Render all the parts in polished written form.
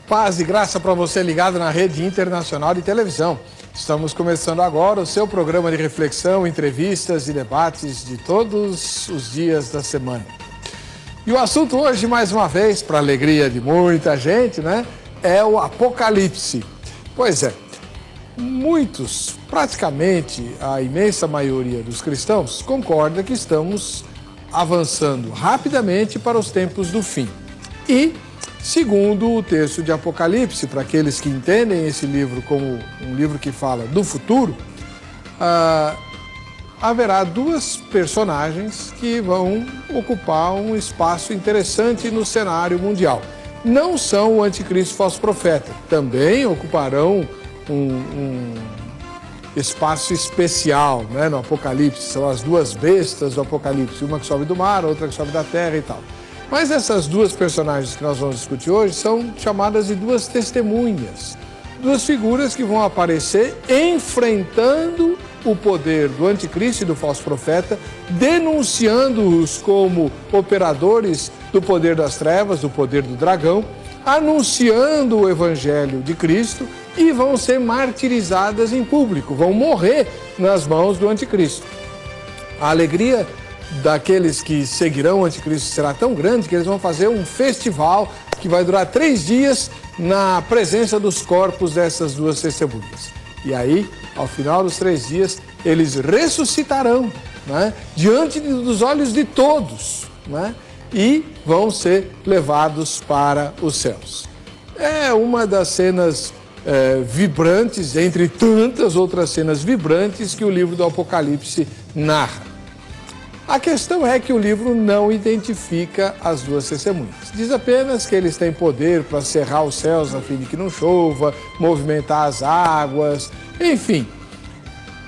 Paz e graça para você ligado na Rede Internacional de Televisão. Estamos começando agora o seu programa de reflexão, entrevistas e debates de todos os dias da semana. E o assunto hoje, mais uma vez, para alegria de muita gente, né, é o Apocalipse. Pois é, muitos, praticamente a imensa maioria dos cristãos, concorda que estamos avançando rapidamente para os tempos do fim. E, segundo o texto de Apocalipse, para aqueles que entendem esse livro como um livro que fala do futuro, haverá duas personagens que vão ocupar um espaço interessante no cenário mundial. Não são o anticristo e falso profeta, também ocuparão um espaço especial, né, no Apocalipse. São as duas bestas do Apocalipse, uma que sobe do mar, outra que sobe da terra e tal. Mas essas duas personagens que nós vamos discutir hoje são chamadas de duas testemunhas. Duas figuras que vão aparecer enfrentando o poder do anticristo e do falso profeta, denunciando-os como operadores do poder das trevas, do poder do dragão, anunciando o evangelho de Cristo e vão ser martirizadas em público, vão morrer nas mãos do anticristo. A alegria daqueles que seguirão o anticristo será tão grande que eles vão fazer um festival que vai durar 3 dias na presença dos corpos dessas duas testemunhas. E aí, ao final dos 3 dias, eles ressuscitarão, né, diante dos olhos de todos, né, e vão ser levados para os céus. É uma das cenas vibrantes, entre tantas outras cenas vibrantes que o livro do Apocalipse narra. A questão é que o livro não identifica as duas testemunhas. Diz apenas que eles têm poder para cerrar os céus a fim de que não chova, movimentar as águas, enfim.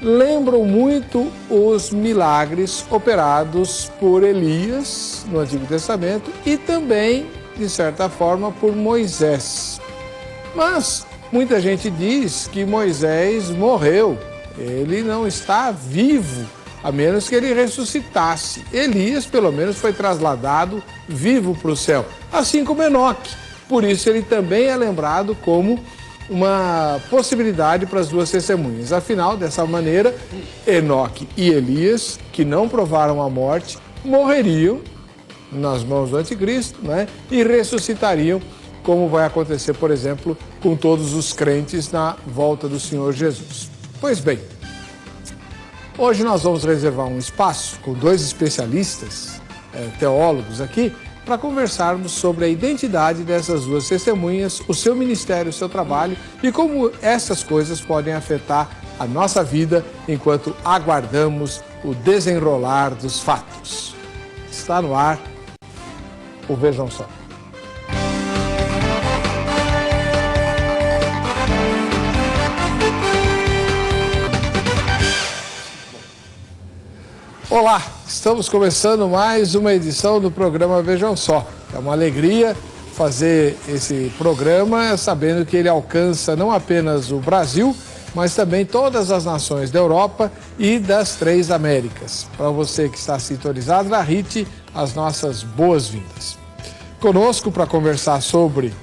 Lembram muito os milagres operados por Elias no Antigo Testamento e também, de certa forma, por Moisés. Mas muita gente diz que Moisés morreu, ele não está vivo, a menos que ele ressuscitasse. Elias, pelo menos, foi trasladado vivo para o céu, assim como Enoque. Por isso, ele também é lembrado como uma possibilidade para as duas testemunhas. Afinal, dessa maneira, Enoque e Elias, que não provaram a morte, morreriam nas mãos do anticristo, né, e ressuscitariam, como vai acontecer, por exemplo, com todos os crentes na volta do Senhor Jesus. Pois bem, hoje nós vamos reservar um espaço com 2 especialistas, teólogos aqui, para conversarmos sobre a identidade dessas duas testemunhas, o seu ministério, o seu trabalho e como essas coisas podem afetar a nossa vida enquanto aguardamos o desenrolar dos fatos. Está no ar o Vejam Só. Olá, estamos começando mais uma edição do programa Vejam Só. É uma alegria fazer esse programa sabendo que ele alcança não apenas o Brasil, mas também todas as nações da Europa e das 3 Américas. Para você que está sintonizado na RIT, as nossas boas-vindas. Conosco para conversar sobre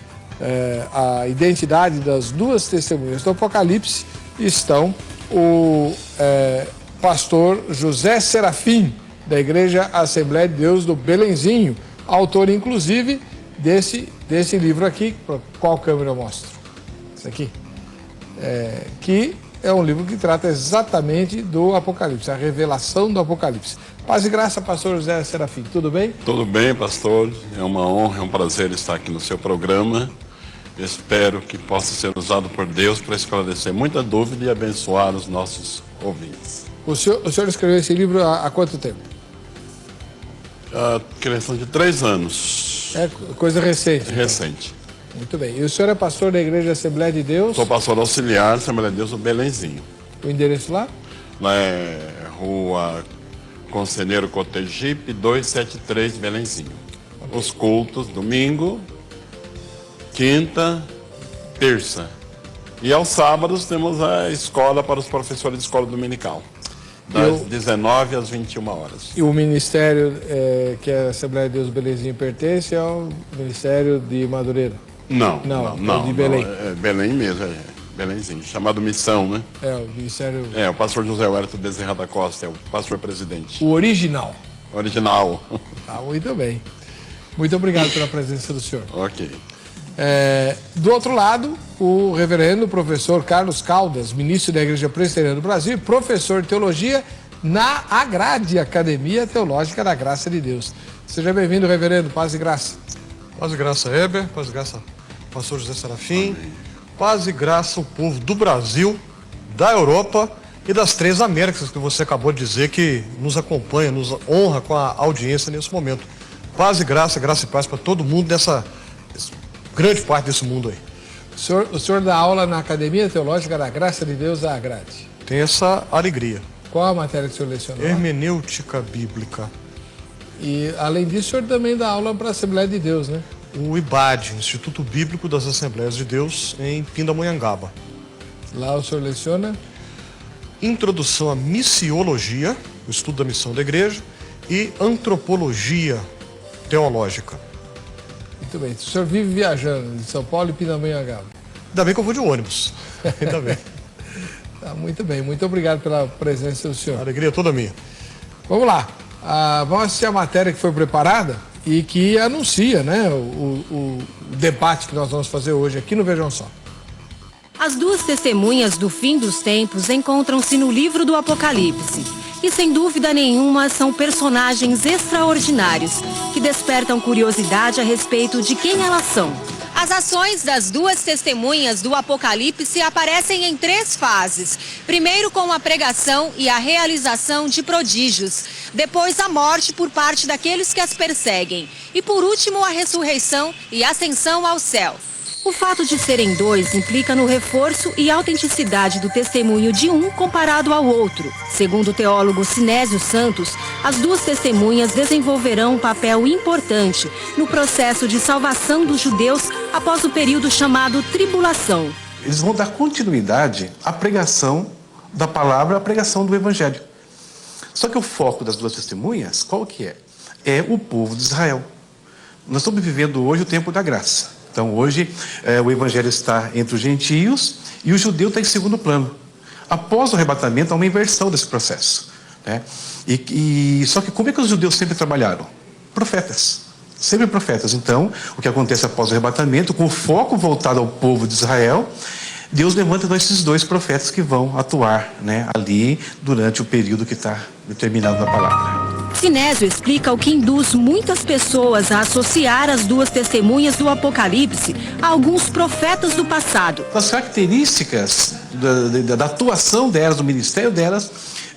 a identidade das duas testemunhas do Apocalipse estão o pastor José Serafim, da Igreja Assembleia de Deus do Belenzinho, autor, inclusive, desse livro aqui. Qual câmera eu mostro? Esse aqui. Que é um livro que trata exatamente do Apocalipse, a revelação do Apocalipse. Paz e graça, pastor José Serafim, tudo bem? Tudo bem, pastor. É uma honra, é um prazer estar aqui no seu programa. Espero que possa ser usado por Deus para esclarecer muita dúvida e abençoar os nossos ouvintes. O senhor escreveu esse livro há quanto tempo? Questão de 3 anos. É coisa recente. Recente. Então. Muito bem. E o senhor é pastor da Igreja Assembleia de Deus? Sou pastor auxiliar da Assembleia de Deus do Belenzinho. O endereço lá? Lá é Rua Conselheiro Cotegipe, 273, Belenzinho. Okay. Os cultos, domingo, quinta, terça. E aos sábados temos a escola para os professores de escola dominical. Das 19 às 21 horas. E o ministério que a Assembleia de Deus do Belenzinho pertence é o Ministério de Madureira? Não, é de Belém. É Belém mesmo, Belémzinho, chamado Missão, né? É, o Ministério... É, o pastor José Huerta Bezerra da Costa, é o pastor presidente. O original. Original. Tá, muito bem. Muito obrigado pela presença do senhor. Ok. Do outro lado, o reverendo professor Carlos Caldas, ministro da Igreja Presbiteriana do Brasil, professor de teologia na Agrade, Academia Teológica da Graça de Deus. Seja bem-vindo, reverendo. Paz e graça. Paz e graça, Heber. Paz e graça, pastor José Serafim. Amém. Paz e graça ao povo do Brasil, da Europa e das 3 Américas, que você acabou de dizer, que nos acompanha, nos honra com a audiência nesse momento. Paz e graça e paz para todo mundo dessa grande parte desse mundo aí. O senhor dá aula na Academia Teológica da Graça de Deus da Agrade. Tem essa alegria. Qual a matéria que o senhor lecionou? Hermenêutica Bíblica. E, além disso, o senhor também dá aula para a Assembleia de Deus, né? O IBAD, Instituto Bíblico das Assembleias de Deus, em Pindamonhangaba. Lá o senhor leciona? Introdução à Missiologia, o estudo da missão da igreja, e Antropologia Teológica. Muito bem. O senhor vive viajando de São Paulo e Pindamonhangaba? Ainda bem que eu vou de ônibus. Ainda bem. Tá, muito bem. Muito obrigado pela presença do senhor. A alegria é toda minha. Vamos lá. Vamos assistir a matéria que foi preparada e que anuncia, né, o debate que nós vamos fazer hoje aqui no Vejam Só. As 2 testemunhas do fim dos tempos encontram-se no livro do Apocalipse. E sem dúvida nenhuma são personagens extraordinários que despertam curiosidade a respeito de quem elas são. As ações das 2 testemunhas do Apocalipse aparecem em 3 fases. Primeiro com a pregação e a realização de prodígios. Depois a morte por parte daqueles que as perseguem. E por último a ressurreição e ascensão ao céu. O fato de serem 2 implica no reforço e autenticidade do testemunho de um comparado ao outro. Segundo o teólogo Sinésio Santos, as 2 testemunhas desenvolverão um papel importante no processo de salvação dos judeus após o período chamado tribulação. Eles vão dar continuidade à pregação da palavra, à pregação do evangelho. Só que o foco das 2 testemunhas, qual que é? É o povo de Israel. Nós estamos vivendo hoje o tempo da graça. Então, hoje, o evangelho está entre os gentios e o judeu está em segundo plano. Após o arrebatamento, há uma inversão desse processo, né? Só que como é que os judeus sempre trabalharam? Profetas. Sempre profetas. Então, o que acontece após o arrebatamento, com o foco voltado ao povo de Israel, Deus levanta esses 2 profetas que vão atuar, né, ali durante o período que está determinado na palavra. Sinésio explica o que induz muitas pessoas a associar as 2 testemunhas do Apocalipse a alguns profetas do passado. As características da atuação delas, do ministério delas,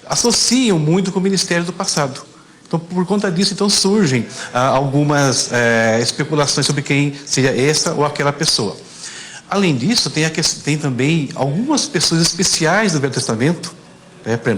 associam muito com o ministério do passado. Então, por conta disso, então, surgem algumas especulações sobre quem seria essa ou aquela pessoa. Além disso, tem também algumas pessoas especiais do Velho Testamento,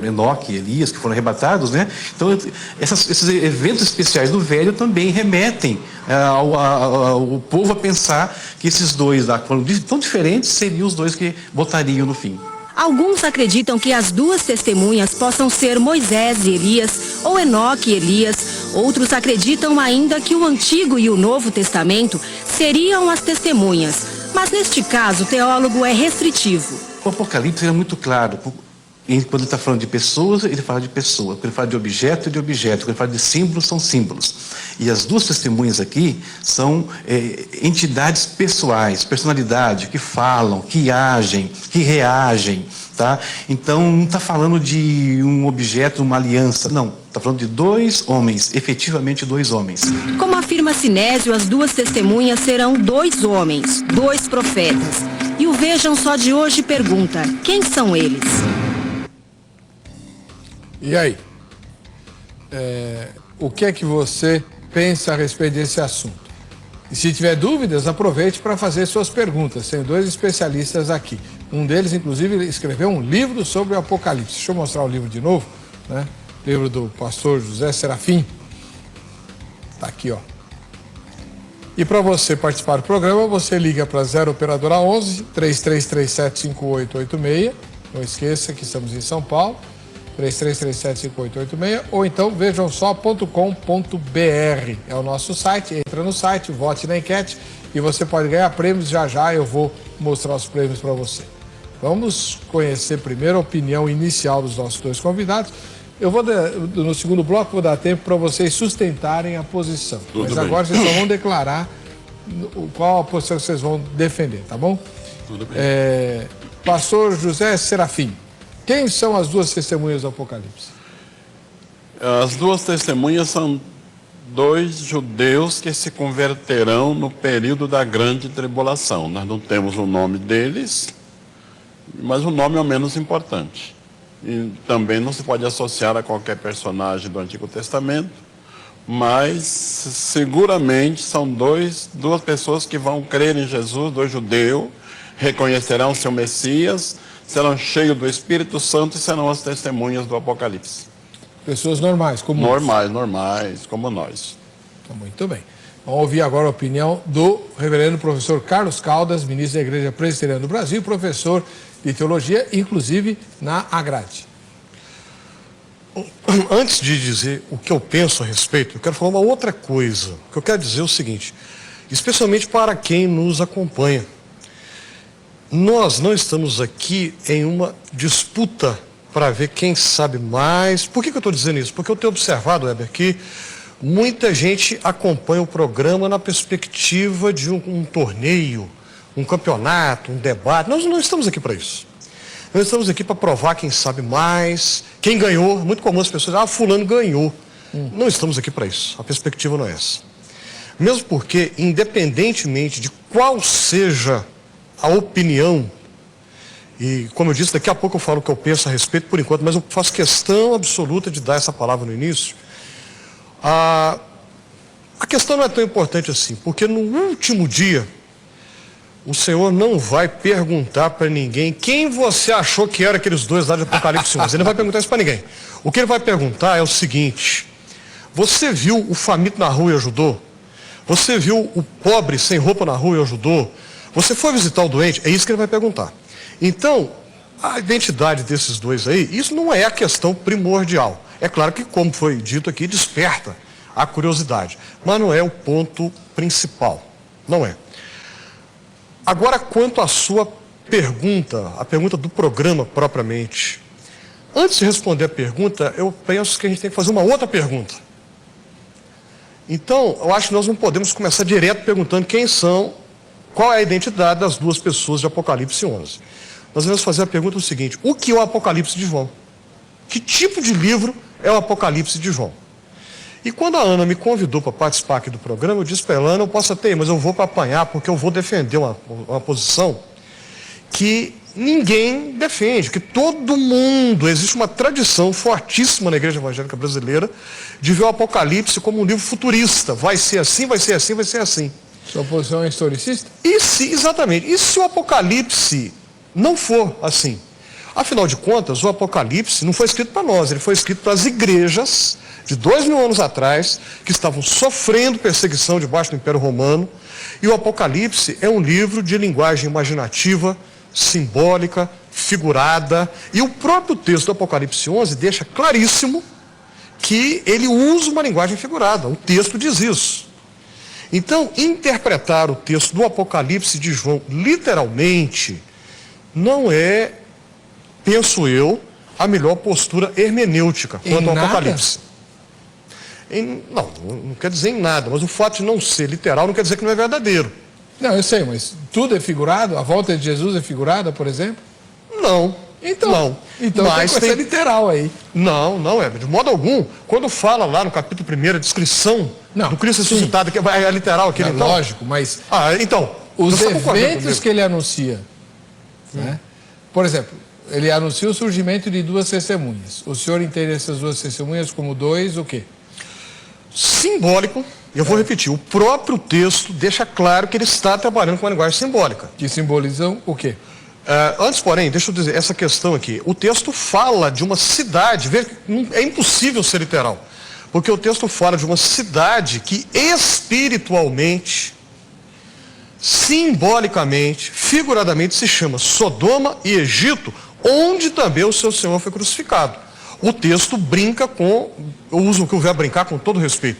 Enoque e Elias, que foram arrebatados, né? Então, esses eventos especiais do Velho também remetem ao povo a pensar que esses 2 lá, que foram tão diferentes, seriam os 2 que votariam no fim. Alguns acreditam que as 2 testemunhas possam ser Moisés e Elias, ou Enoque e Elias. Outros acreditam ainda que o Antigo e o Novo Testamento seriam as testemunhas. Mas neste caso, o teólogo é restritivo. O Apocalipse é muito claro. Quando ele está falando de pessoas, ele fala de pessoa. Quando ele fala de objeto, é de objeto. Quando ele fala de símbolos, são símbolos. E as 2 testemunhas aqui são entidades pessoais, personalidade, que falam, que agem, que reagem, tá? Então, não está falando de um objeto, uma aliança, não. Está falando de 2 homens, efetivamente 2 homens. Como afirma Sinésio, as 2 testemunhas serão 2 homens, 2 profetas. E o Vejam Só de hoje pergunta, quem são eles? E aí? O que é que você pensa a respeito desse assunto? E se tiver dúvidas, aproveite para fazer suas perguntas. Tem 2 especialistas aqui. Um deles, inclusive, escreveu um livro sobre o Apocalipse. Deixa eu mostrar o livro de novo, né? Livro do pastor José Serafim. Está aqui, ó. E para você participar do programa, você liga para 0 Operadora 11 3337 5886. Não esqueça que estamos em São Paulo. 3337-5886, ou então vejamsó.com.br. É o nosso site, entra no site, vote na enquete e você pode ganhar prêmios. Já eu vou mostrar os prêmios para você. Vamos conhecer primeiro a opinião inicial dos nossos dois convidados. Eu vou, no segundo bloco, vou dar tempo para vocês sustentarem a posição. Mas agora vocês só vão declarar qual a posição que vocês vão defender, tá bom? Tudo bem. Pastor José Serafim, quem são as duas testemunhas do Apocalipse? As duas testemunhas são dois judeus que se converterão no período da grande tribulação. Nós não temos o nome deles, mas o nome é o menos importante. E também não se pode associar a qualquer personagem do Antigo Testamento, mas seguramente são duas pessoas que vão crer em Jesus, dois judeus, reconhecerão seu Messias, serão cheios do Espírito Santo e serão as testemunhas do Apocalipse. Pessoas normais, como normais, como nós. Muito bem. Vamos ouvir agora a opinião do reverendo professor Carlos Caldas, ministro da Igreja Presbiteriana do Brasil, professor de teologia, inclusive na Agrade. Antes de dizer o que eu penso a respeito, eu quero falar uma outra coisa. O que eu quero dizer é o seguinte, especialmente para quem nos acompanha. Nós não estamos aqui em uma disputa para ver quem sabe mais. Por que eu estou dizendo isso? Porque eu tenho observado, Weber, que muita gente acompanha o programa na perspectiva de um torneio, um campeonato, um debate. Nós não estamos aqui para isso. Nós estamos aqui para provar quem sabe mais, quem ganhou. É muito comum as pessoas dizem, fulano ganhou. Não estamos aqui para isso. A perspectiva não é essa. Mesmo porque, independentemente de qual seja a opinião, e como eu disse, daqui a pouco eu falo o que eu penso a respeito por enquanto, mas eu faço questão absoluta de dar essa palavra no início. A questão não é tão importante assim, porque no último dia, o Senhor não vai perguntar para ninguém quem você achou que era aqueles dois lá de Apocalipse 11. Ele não vai perguntar isso para ninguém. O que ele vai perguntar é o seguinte: você viu o faminto na rua e ajudou? Você viu o pobre sem roupa na rua e ajudou? Você foi visitar o doente? É isso que ele vai perguntar. Então, a identidade desses dois aí, isso não é a questão primordial. É claro que, como foi dito aqui, desperta a curiosidade, mas não é o ponto principal. Não é. Agora, quanto à sua pergunta, a pergunta do programa propriamente. Antes de responder a pergunta, eu penso que a gente tem que fazer uma outra pergunta. Então, eu acho que nós não podemos começar direto perguntando quem são, qual é a identidade das duas pessoas de Apocalipse 11. Nós vamos fazer a pergunta seguinte: o que é o Apocalipse de João? Que tipo de livro é o Apocalipse de João? E quando a Ana me convidou para participar aqui do programa, eu disse para ela, Ana, eu posso até ir, mas eu vou para apanhar, porque eu vou defender uma posição que ninguém defende, que todo mundo, existe uma tradição fortíssima na Igreja Evangélica Brasileira de ver o Apocalipse como um livro futurista. Vai ser assim, vai ser assim, vai ser assim. Sua posição é historicista? Exatamente. E se o Apocalipse não for assim? Afinal de contas, o Apocalipse não foi escrito para nós, ele foi escrito para as igrejas de 2000 anos atrás, que estavam sofrendo perseguição debaixo do Império Romano. E o Apocalipse é um livro de linguagem imaginativa, simbólica, figurada. E o próprio texto do Apocalipse 11 deixa claríssimo que ele usa uma linguagem figurada. O texto diz isso. Então, interpretar o texto do Apocalipse de João literalmente não é, penso eu, a melhor postura hermenêutica quanto ao Apocalipse. Não quer dizer em nada, mas o fato de não ser literal não quer dizer que não é verdadeiro. Não, eu sei, mas tudo é figurado? A volta de Jesus é figurada, por exemplo? Não. Então mas tem coisa literal aí. Não é, de modo algum. Quando fala lá no capítulo 1, a descrição do Cristo ressuscitado, que é literal aquele, então. Lógico, mas então, os eventos que ele anuncia, né? Por exemplo, ele anuncia o surgimento de duas testemunhas. O senhor entende essas duas testemunhas como dois, o quê? Simbólico. Eu vou repetir, o próprio texto deixa claro que ele está trabalhando com uma linguagem simbólica. Que simbolizam o quê? Antes, porém, deixa eu dizer essa questão aqui. O texto fala de uma cidade, veja, é impossível ser literal, porque o texto fala de uma cidade que espiritualmente, simbolicamente, figuradamente se chama Sodoma e Egito, onde também o seu Senhor foi crucificado. o texto brinca com, eu uso o que eu vier brincar com todo respeito,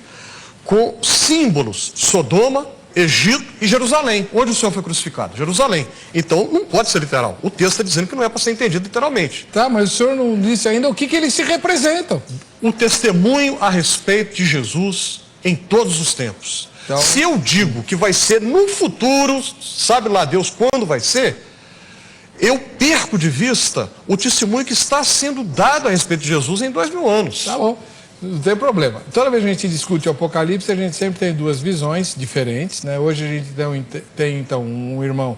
com símbolos: Sodoma, Egito e Jerusalém. Onde o Senhor foi crucificado? Jerusalém. Então não pode ser literal. O texto está dizendo que não é para ser entendido literalmente. Tá, mas o senhor não disse ainda o que eles se representam. Um testemunho a respeito de Jesus em todos os tempos. Então, se eu digo que vai ser no futuro, sabe lá Deus quando vai ser, eu perco de vista o testemunho que está sendo dado a respeito de Jesus em 2000 anos. tá bom, não tem problema. Toda vez que a gente discute o Apocalipse, a gente sempre tem duas visões diferentes, né? Hoje a gente tem então um irmão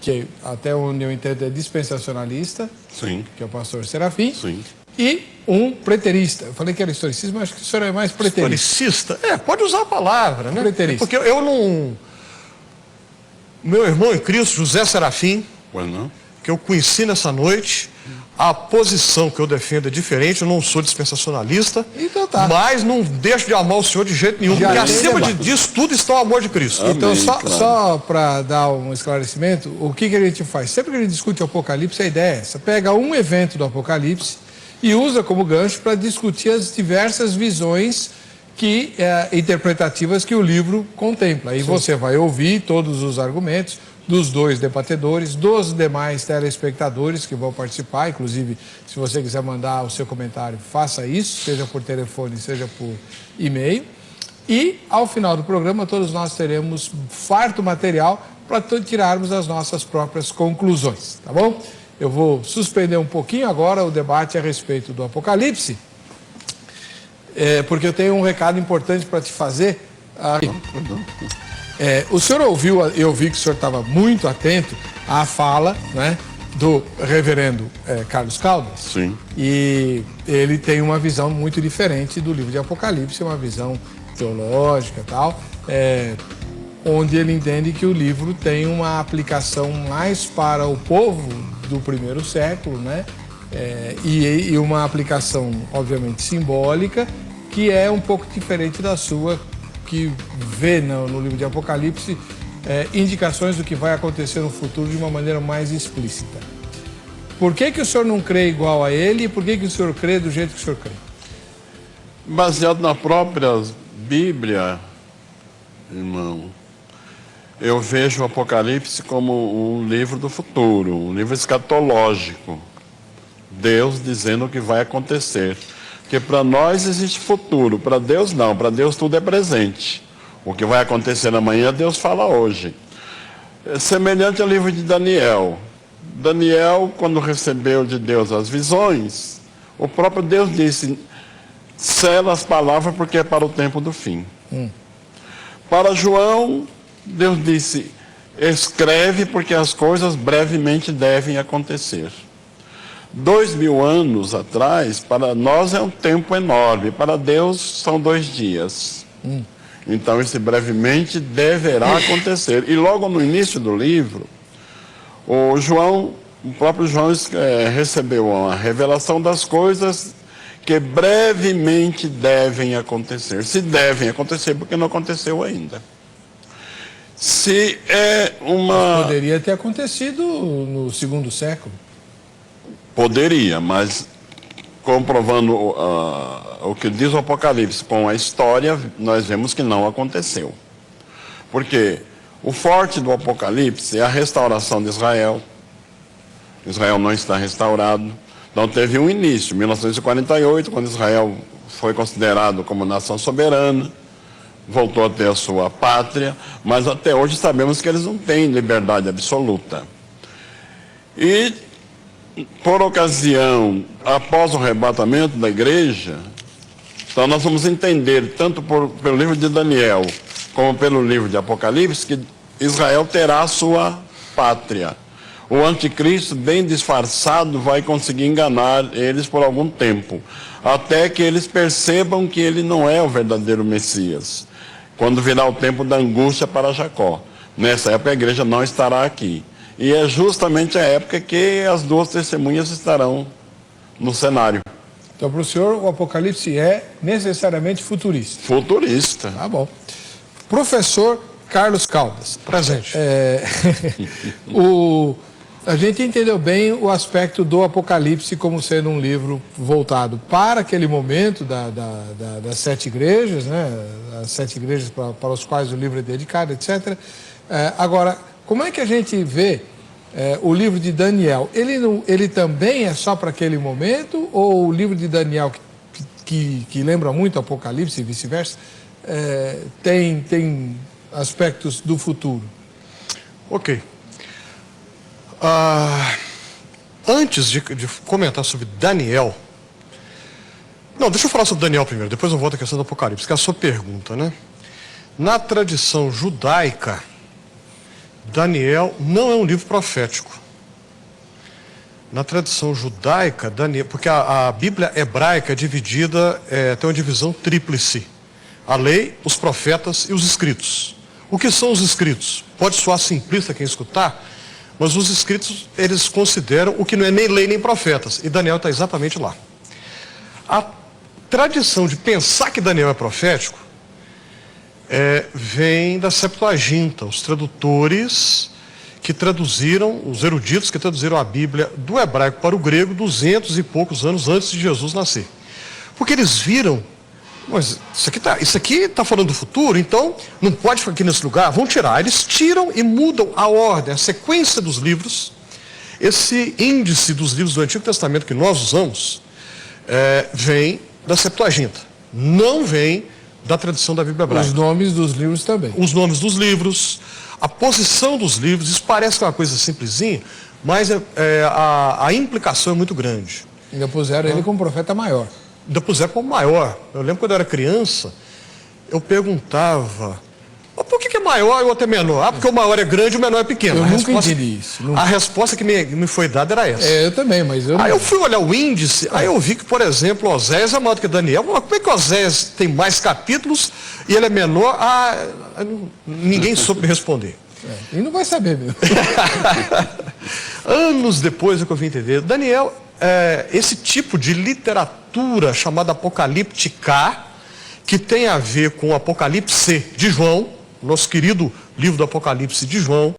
que, até onde eu entendo, é dispensacionalista, Sim, que é o pastor Serafim, sim. e um preterista. Eu falei que era historicismo, mas acho que o senhor é mais preterista. Historicista? Pode usar a palavra, né? Preterista. Porque eu não... Meu irmão em Cristo, José Serafim, Bueno. que eu conheci nessa noite, a posição que eu defendo é diferente. Eu não sou dispensacionalista, Então tá. mas não deixo de amar o Senhor de jeito nenhum, Já porque tem acima debate. disso tudo está o amor de Cristo. Então, Amém, só, claro. só para dar um esclarecimento, o que a gente faz? Sempre que a gente discute o Apocalipse, a ideia é essa: pega um evento do Apocalipse e usa como gancho para discutir as diversas visões interpretativas que o livro contempla. Aí você vai ouvir todos os argumentos dos dois debatedores, dos demais telespectadores que vão participar. Inclusive, se você quiser mandar o seu comentário, faça isso, seja por telefone, seja por e-mail. E, ao final do programa, todos nós teremos farto material para tirarmos as nossas próprias conclusões, tá bom? Eu vou suspender um pouquinho agora o debate a respeito do Apocalipse, porque eu tenho um recado importante para te fazer. O senhor ouviu, eu vi que o senhor estava muito atento à fala, né, do reverendo Carlos Caldas. Sim. E ele tem uma visão muito diferente do livro de Apocalipse, uma visão teológica e tal, onde ele entende que o livro tem uma aplicação mais para o povo do primeiro século, né? E uma aplicação, obviamente, simbólica, que é um pouco diferente da sua, que vê no livro de Apocalipse indicações do que vai acontecer no futuro de uma maneira mais explícita. Por que o senhor não crê igual a ele e por que o senhor crê do jeito que o senhor crê? Baseado na própria Bíblia, irmão, eu vejo o Apocalipse como um livro do futuro, um livro escatológico. Deus dizendo o que vai acontecer. Porque para nós existe futuro, para Deus não, para Deus tudo é presente. O que vai acontecer amanhã, Deus fala hoje. É semelhante ao livro de Daniel. Daniel, quando recebeu de Deus as visões, o próprio Deus disse: sela as palavras porque é para o tempo do fim. Para João, Deus disse: escreve porque as coisas brevemente devem acontecer. 2000 anos atrás, para nós é um tempo enorme, para Deus são 2 dias. Então, esse brevemente deverá acontecer. E logo no início do livro, o próprio João recebeu a revelação das coisas que brevemente devem acontecer. Se devem acontecer, porque não aconteceu ainda. Se é uma... Poderia ter acontecido no segundo século. Poderia, mas comprovando o que diz o Apocalipse com a história, nós vemos que não aconteceu. Porque o forte do Apocalipse é a restauração de Israel. Israel não está restaurado. Então teve um início, 1948, quando Israel foi considerado como nação soberana, voltou a ter a sua pátria, mas até hoje sabemos que eles não têm liberdade absoluta. E por ocasião, após o arrebatamento da igreja, então nós vamos entender, tanto pelo livro de Daniel, como pelo livro de Apocalipse, que Israel terá a sua pátria. O anticristo, bem disfarçado, vai conseguir enganar eles por algum tempo, até que eles percebam que ele não é o verdadeiro Messias, quando virá o tempo da angústia para Jacó. Nessa época a igreja não estará aqui. E é justamente a época que as 2 testemunhas estarão no cenário. Então, para o senhor, o Apocalipse é necessariamente futurista. Futurista. Tá bom. Professor Carlos Caldas. Presente. A gente entendeu bem o aspecto do Apocalipse como sendo um livro voltado para aquele momento das 7 igrejas, né? As 7 igrejas para os quais o livro é dedicado, etc. Agora, como é que a gente vê o livro de Daniel? Ele também é só para aquele momento? Ou o livro de Daniel, que lembra muito o Apocalipse e vice-versa, tem aspectos do futuro? Ok. Antes de comentar sobre Daniel... Não, deixa eu falar sobre Daniel primeiro, depois eu volto à questão do Apocalipse, que é a sua pergunta, né? Na tradição judaica, Daniel não é um livro profético. Na tradição judaica, Daniel, porque a Bíblia hebraica é dividida, tem uma divisão tríplice. A lei, os profetas e os escritos. O que são os escritos? Pode soar simplista quem escutar, mas os escritos, eles consideram o que não é nem lei nem profetas. E Daniel está exatamente lá. A tradição de pensar que Daniel é profético vem da Septuaginta, os tradutores que traduziram, os eruditos que traduziram a Bíblia do hebraico para o grego 200 e poucos anos antes de Jesus nascer. Porque eles viram, mas isso aqui está falando do futuro, então não pode ficar aqui nesse lugar, vão tirar. Eles tiram e mudam a ordem, a sequência dos livros. Esse índice dos livros do Antigo Testamento que nós usamos vem da Septuaginta, não vem da tradição da Bíblia hebraica. Os nomes dos livros também. Os nomes dos livros, a posição dos livros, isso parece que é uma coisa simplesinha, mas a implicação é muito grande. Ainda puseram ele como profeta maior. Ainda puseram como maior. Eu lembro quando eu era criança, eu perguntava, por que é maior e o outro é menor? Porque o maior é grande e o menor é pequeno. Eu nunca entendi isso. A resposta que me foi dada era essa. Eu também, mas eu não... Aí eu fui olhar o índice, aí eu vi que, por exemplo, Oséias é maior do que Daniel. Mas como é que Oséias tem mais capítulos e ele é menor? Ninguém soube me responder. E não vai saber mesmo. Anos depois é que eu vim entender. Daniel, esse tipo de literatura chamada apocalíptica, que tem a ver com o Apocalipse de João, nosso querido livro do Apocalipse de João,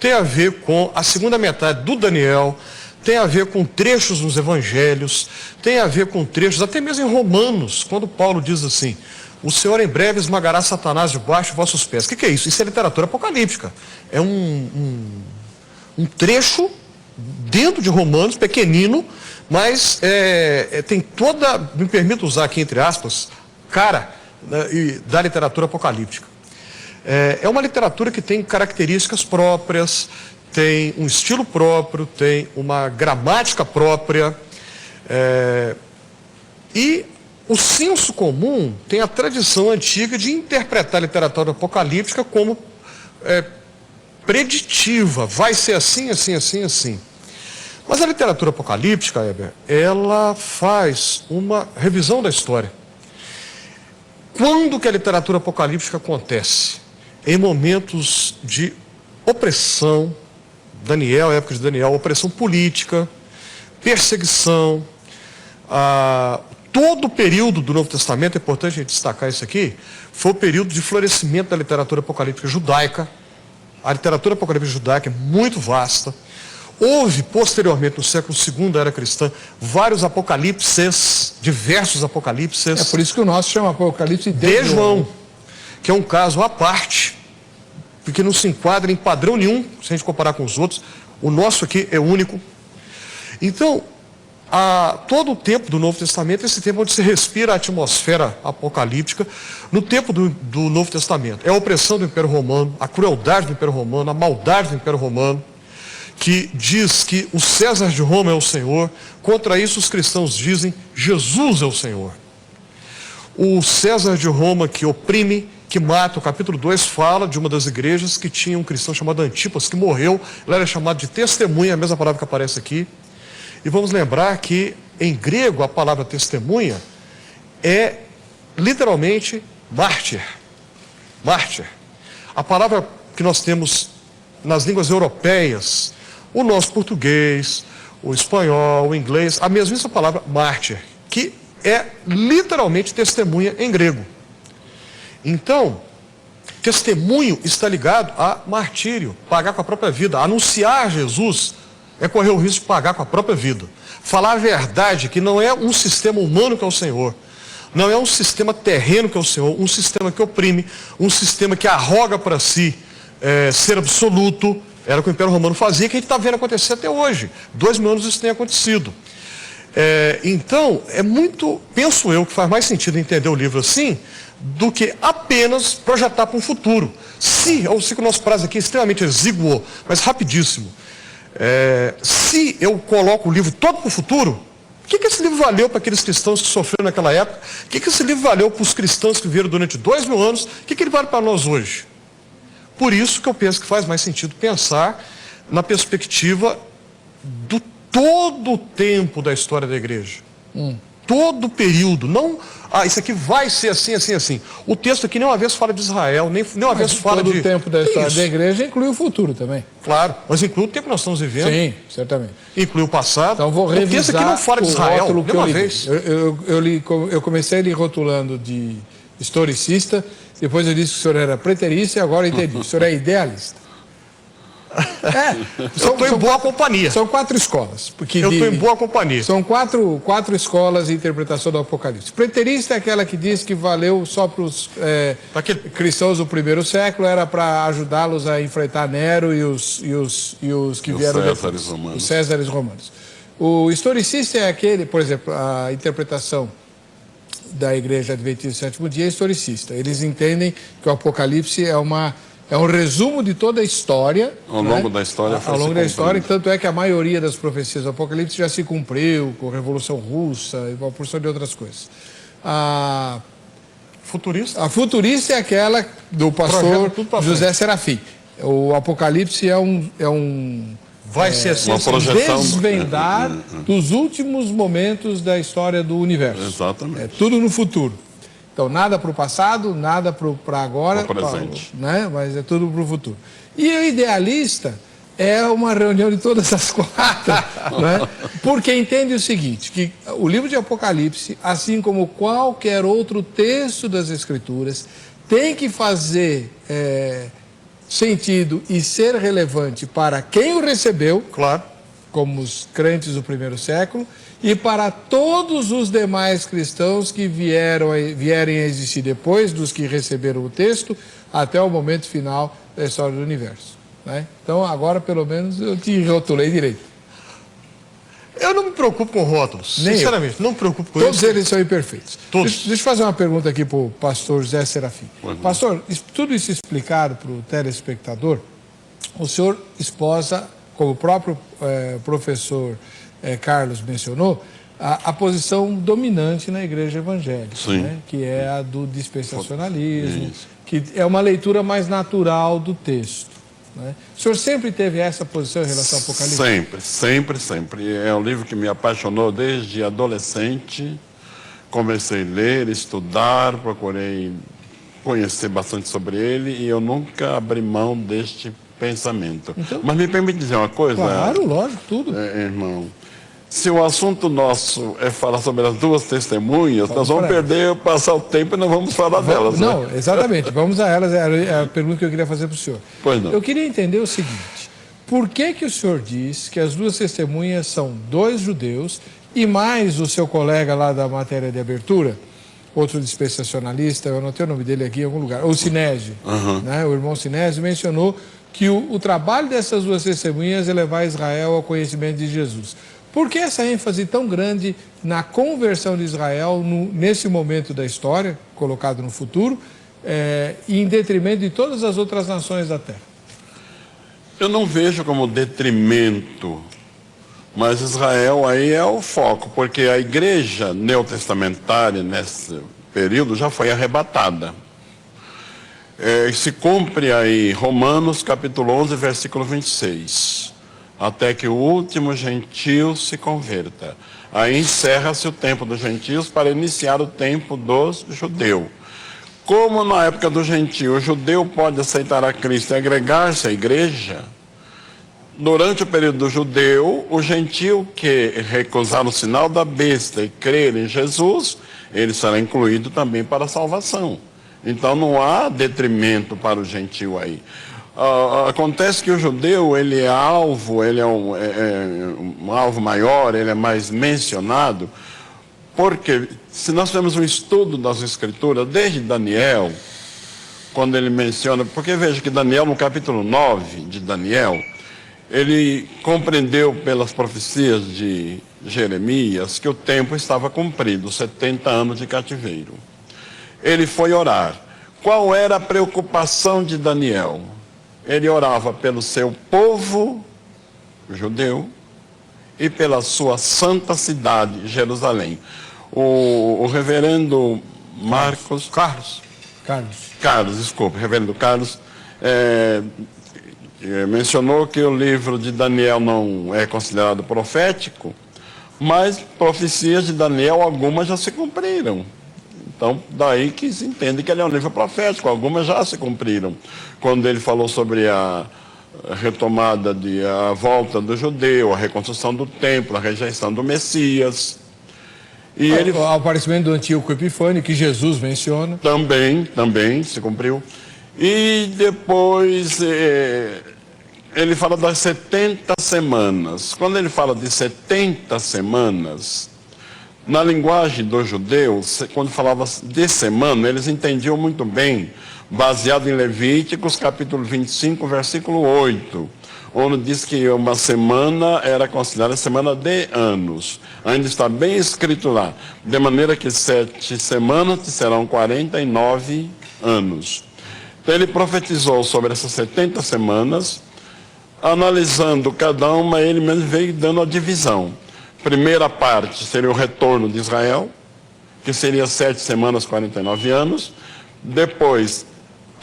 tem a ver com a segunda metade do Daniel, tem a ver com trechos nos evangelhos, tem a ver com trechos, até mesmo em Romanos, quando Paulo diz assim, o Senhor em breve esmagará Satanás debaixo de vossos pés. O que é isso? Isso é literatura apocalíptica. É um trecho dentro de Romanos, pequenino, mas tem toda, me permito usar aqui entre aspas, cara da literatura apocalíptica. É uma literatura que tem características próprias, tem um estilo próprio, tem uma gramática própria, e o senso comum tem a tradição antiga de interpretar a literatura apocalíptica como preditiva, vai ser assim, assim, assim, assim. Mas a literatura apocalíptica, Heber, ela faz uma revisão da história. Quando que a literatura apocalíptica acontece? Em momentos de opressão, Daniel, época de Daniel, opressão política, perseguição, todo o período do Novo Testamento, é importante a gente destacar isso aqui, foi o período de florescimento da literatura apocalíptica judaica. A literatura apocalíptica judaica é muito vasta. Houve, posteriormente, no século II da era cristã, vários apocalipses, diversos apocalipses. É por isso que o nosso chama Apocalipse de João, que é um caso à parte, porque não se enquadra em padrão nenhum, se a gente comparar com os outros. O nosso aqui é único. Então, todo o tempo do Novo Testamento, esse tempo onde se respira a atmosfera apocalíptica, no tempo do Novo Testamento. É a opressão do Império Romano, a crueldade do Império Romano, a maldade do Império Romano, que diz que o César de Roma é o Senhor. Contra isso os cristãos dizem, Jesus é o Senhor. O César de Roma que oprime, que mata, o capítulo 2 fala de uma das igrejas que tinha um cristão chamado Antipas, que morreu, ele era chamado de testemunha, a mesma palavra que aparece aqui. E vamos lembrar que em grego a palavra testemunha é literalmente mártir. Mártir. A palavra que nós temos nas línguas europeias, o nosso português, o espanhol, o inglês, a mesmíssima palavra mártir, que é literalmente testemunha em grego. Então, testemunho está ligado a martírio, pagar com a própria vida, anunciar Jesus é correr o risco de pagar com a própria vida. Falar a verdade, que não é um sistema humano que é o Senhor, não é um sistema terreno que é o Senhor, um sistema que oprime, um sistema que arroga para si ser absoluto. Era o que o Império Romano fazia, que a gente está vendo acontecer até hoje. 2000 anos isso tem acontecido. Então, é muito, penso eu, que faz mais sentido entender o livro assim, do que apenas projetar para um futuro. Eu sei que o nosso prazo aqui é extremamente exíguo, mas rapidíssimo. Se eu coloco o livro todo para o futuro, o que esse livro valeu para aqueles cristãos que sofreram naquela época? O que esse livro valeu para os cristãos que viveram durante 2000 anos? O que ele vale para nós hoje? Por isso que eu penso que faz mais sentido pensar na perspectiva do todo o tempo da história da igreja. Todo o período. Não, isso aqui vai ser assim, assim, assim. O texto aqui nem uma vez fala de Israel, nem uma vez fala de... Todo o tempo da história da igreja inclui o futuro também. Claro, mas inclui o tempo que nós estamos vivendo. Sim, certamente. Inclui o passado. Então vou revisar o texto aqui não fala de Israel, nem uma vez. Eu comecei ali rotulando de historicista, depois eu disse que o senhor era preterista e agora eu entendi. O senhor é idealista. Eu estou em boa companhia. São 4 escolas. Eu estou em boa companhia. São quatro escolas de interpretação do Apocalipse. Preterista é aquela que diz que valeu só para os cristãos do primeiro século, era para ajudá-los a enfrentar Nero e os que vieram depois. Os Césares romanos. O historicista é aquele, por exemplo, a interpretação da Igreja Adventista do Sétimo Dia é historicista. Eles entendem que o Apocalipse é um resumo de toda a história. Ao longo da história. Ao longo da história, tanto é que a maioria das profecias do Apocalipse já se cumpriu, com a Revolução Russa e uma porção de outras coisas. A futurista é aquela do pastor José Serafim. O Apocalipse vai ser assim, uma projeção, desvendar dos últimos momentos da história do universo. Exatamente. É tudo no futuro. Então, nada para o passado, nada para agora, presente. Né? Mas é tudo para o futuro. E o idealista é uma reunião de todas as 4, né? Porque entende o seguinte, que o livro de Apocalipse, assim como qualquer outro texto das Escrituras, tem que fazer sentido e ser relevante para quem o recebeu, claro, como os crentes do primeiro século, e para todos os demais cristãos que vierem a existir depois dos que receberam o texto, até o momento final da história do universo. Né? Então, agora, pelo menos, eu te rotulei direito. Eu não me preocupo com rótulos, sinceramente, não me preocupo com Todos isso. eles são imperfeitos. Todos. Deixa eu fazer uma pergunta aqui para o pastor José Serafim. Pastor, tudo isso explicado para o telespectador, o senhor esposa, como o próprio professor Carlos mencionou, a posição dominante na igreja evangélica, né? Que é a do dispensacionalismo, que é uma leitura mais natural do texto. Né? O senhor sempre teve essa posição em relação ao Apocalipse? Sempre. É um livro que me apaixonou desde adolescente. Comecei a ler, estudar, procurei conhecer bastante sobre ele e eu nunca abri mão deste pensamento. Então, mas me permite dizer uma coisa? Claro, lógico, tudo. Irmão, se o assunto nosso é falar sobre as 2 testemunhas, nós vamos passar o tempo e não vamos falar delas. Não, né? Exatamente. Vamos a elas. É a pergunta que eu queria fazer para o senhor. Pois não. Eu queria entender o seguinte. Por que o senhor diz que as 2 testemunhas são 2 judeus e mais o seu colega lá da matéria de abertura, outro dispensacionalista, eu anotei o nome dele aqui em algum lugar, o Sinésio, né? O irmão Sinésio mencionou que o trabalho dessas 2 testemunhas é levar Israel ao conhecimento de Jesus. Por que essa ênfase tão grande na conversão de Israel nesse momento da história, colocado no futuro, e em detrimento de todas as outras nações da Terra? Eu não vejo como detrimento, mas Israel aí é o foco, porque a igreja neotestamentária nesse período já foi arrebatada. Se cumpre aí Romanos capítulo 11, versículo 26. Até que o último gentio se converta. Aí encerra-se o tempo dos gentios para iniciar o tempo dos judeus. Como na época do gentio o judeu pode aceitar a Cristo e agregar-se à igreja, durante o período do judeu, o gentio que recusar o sinal da besta e crer em Jesus, ele será incluído também para a salvação. Então não há detrimento para o gentio aí. Acontece que o judeu, ele é alvo, ele é um alvo maior, ele é mais mencionado, porque se nós temos um estudo das Escrituras, desde Daniel, quando ele menciona, porque veja que Daniel, no capítulo 9 de Daniel, ele compreendeu pelas profecias de Jeremias que o tempo estava cumprido, 70 anos de cativeiro. Ele foi orar. Qual era a preocupação de Daniel? Ele orava pelo seu povo judeu e pela sua santa cidade, Jerusalém. O reverendo reverendo Carlos, mencionou que o livro de Daniel não é considerado profético, mas profecias de Daniel, algumas já se cumpriram. Então, daí que se entende que ele é um livro profético, algumas já se cumpriram. Quando ele falou sobre a retomada, a volta do judeu, a reconstrução do templo, a rejeição do Messias. E o aparecimento do Antíoco Epifânio, que Jesus menciona. Também se cumpriu. E depois ele fala das 70 semanas. Quando ele fala de 70 semanas, na linguagem dos judeus, quando falava de semana, eles entendiam muito bem, baseado em Levíticos, capítulo 25, versículo 8, onde diz que uma semana era considerada semana de anos. Ainda está bem escrito lá, de maneira que 7 semanas serão 49 anos. Então ele profetizou sobre essas 70 semanas, analisando cada uma, ele mesmo veio dando a divisão. Primeira parte seria o retorno de Israel, que seria 7 semanas, 49 anos. Depois,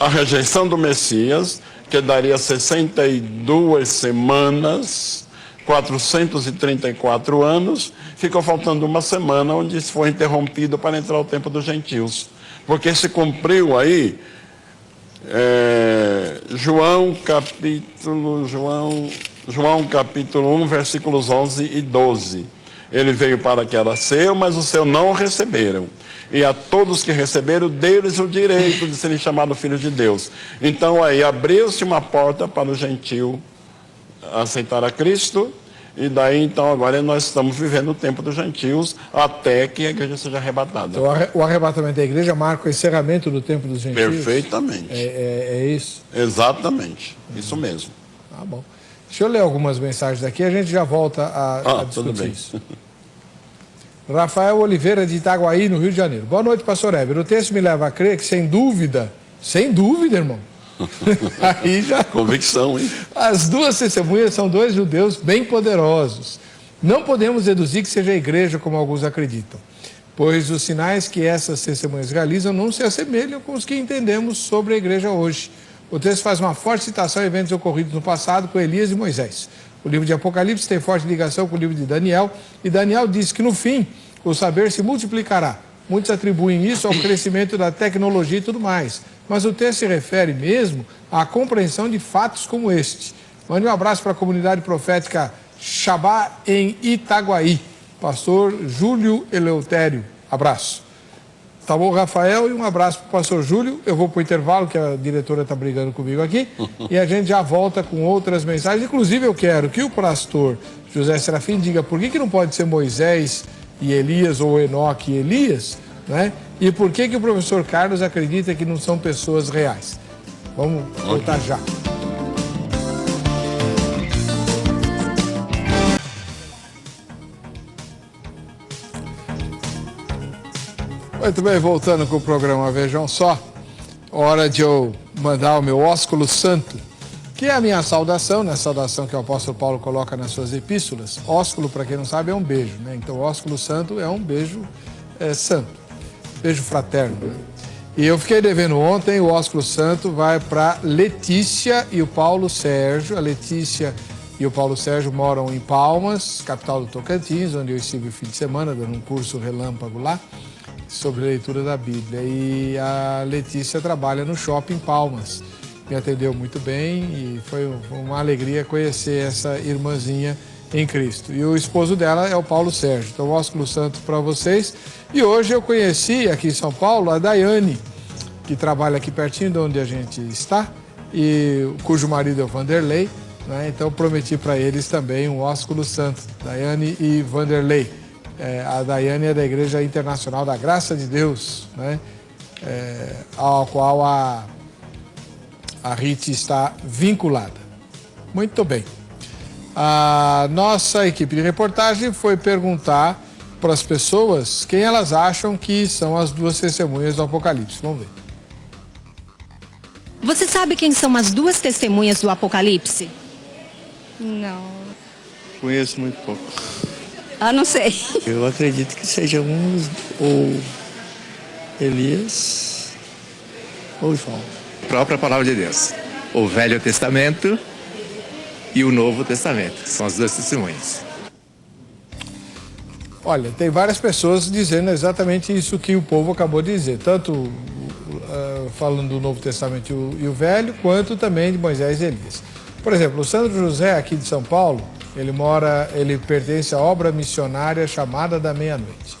a rejeição do Messias, que daria 62 semanas, 434 anos. Ficou faltando uma semana, onde isso foi interrompido para entrar o tempo dos gentios. Porque se cumpriu aí, João capítulo 1, versículos 11 e 12. Ele veio para que era seu, mas os seus não o receberam. E a todos que receberam, deles o direito de serem chamados filhos de Deus. Então aí abriu-se uma porta para o gentio aceitar a Cristo. E daí então agora nós estamos vivendo o tempo dos gentios até que a igreja seja arrebatada. Então, o arrebatamento da igreja marca o encerramento do tempo dos gentios? Perfeitamente. É isso? Exatamente, isso mesmo. Tá bom. Deixa eu ler algumas mensagens daqui, a gente já volta a discutir tudo bem. isso. Rafael Oliveira, de Itaguaí, no Rio de Janeiro. Boa noite, pastor Heber. O texto me leva a crer que, sem dúvida, irmão, aí já... Convicção, hein? As duas testemunhas são dois judeus bem poderosos. Não podemos deduzir que seja a igreja como alguns acreditam, pois os sinais que essas testemunhas realizam não se assemelham com os que entendemos sobre a igreja hoje. O texto faz uma forte citação a eventos ocorridos no passado com Elias e Moisés. O livro de Apocalipse tem forte ligação com o livro de Daniel, e Daniel diz que no fim o saber se multiplicará. Muitos atribuem isso ao crescimento da tecnologia e tudo mais, mas o texto se refere mesmo à compreensão de fatos como este. Mande um abraço para a comunidade profética Shabá em Itaguaí. Pastor Júlio Eleutério. Abraço. Tá bom, Rafael, e um abraço para o pastor Júlio. Eu vou para o intervalo, que a diretora está brigando comigo aqui, e a gente já volta com outras mensagens. Inclusive, eu quero que o pastor José Serafim diga por que não pode ser Moisés e Elias, ou Enoque e Elias, né? E por que o professor Carlos acredita que não são pessoas reais. Vamos voltar já. Muito bem, voltando com o programa Vejam Só, hora de eu mandar o meu ósculo santo, que é a minha saudação, né? Saudação que o apóstolo Paulo coloca nas suas epístolas. Ósculo, para quem não sabe, é um beijo, né? Então, o ósculo santo é um beijo santo, beijo fraterno, né? E eu fiquei devendo ontem, o ósculo santo vai para Letícia e o Paulo Sérgio. A Letícia e o Paulo Sérgio moram em Palmas, capital do Tocantins, onde eu estive o fim de semana, dando um curso relâmpago lá, sobre leitura da Bíblia. E a Letícia trabalha no Shopping Palmas. Me atendeu muito bem e foi uma alegria conhecer essa irmãzinha em Cristo. E o esposo dela é o Paulo Sérgio. Então, ósculo santo para vocês. E hoje eu conheci aqui em São Paulo a Daiane, que trabalha aqui pertinho de onde a gente está. cujo marido é o Vanderlei, né? Então prometi para eles também um ósculo santo, Daiane e Vanderlei. A Daiane é da Igreja Internacional da Graça de Deus, né? Ao qual a RIT está vinculada. Muito bem. A nossa equipe de reportagem foi perguntar para as pessoas quem elas acham que são as duas testemunhas do Apocalipse. Vamos ver. Você sabe quem são as duas testemunhas do Apocalipse? Não. Conheço muito pouco. Ah, não sei. Eu acredito que seja ou Elias ou João. A própria palavra de Deus. O Velho Testamento e o Novo Testamento. São as duas testemunhas. Olha, tem várias pessoas dizendo exatamente isso que o povo acabou de dizer. Tanto falando do Novo Testamento e o Velho, quanto também de Moisés e Elias. Por exemplo, o Sandro José, aqui de São Paulo, ele pertence à obra missionária chamada da meia-noite.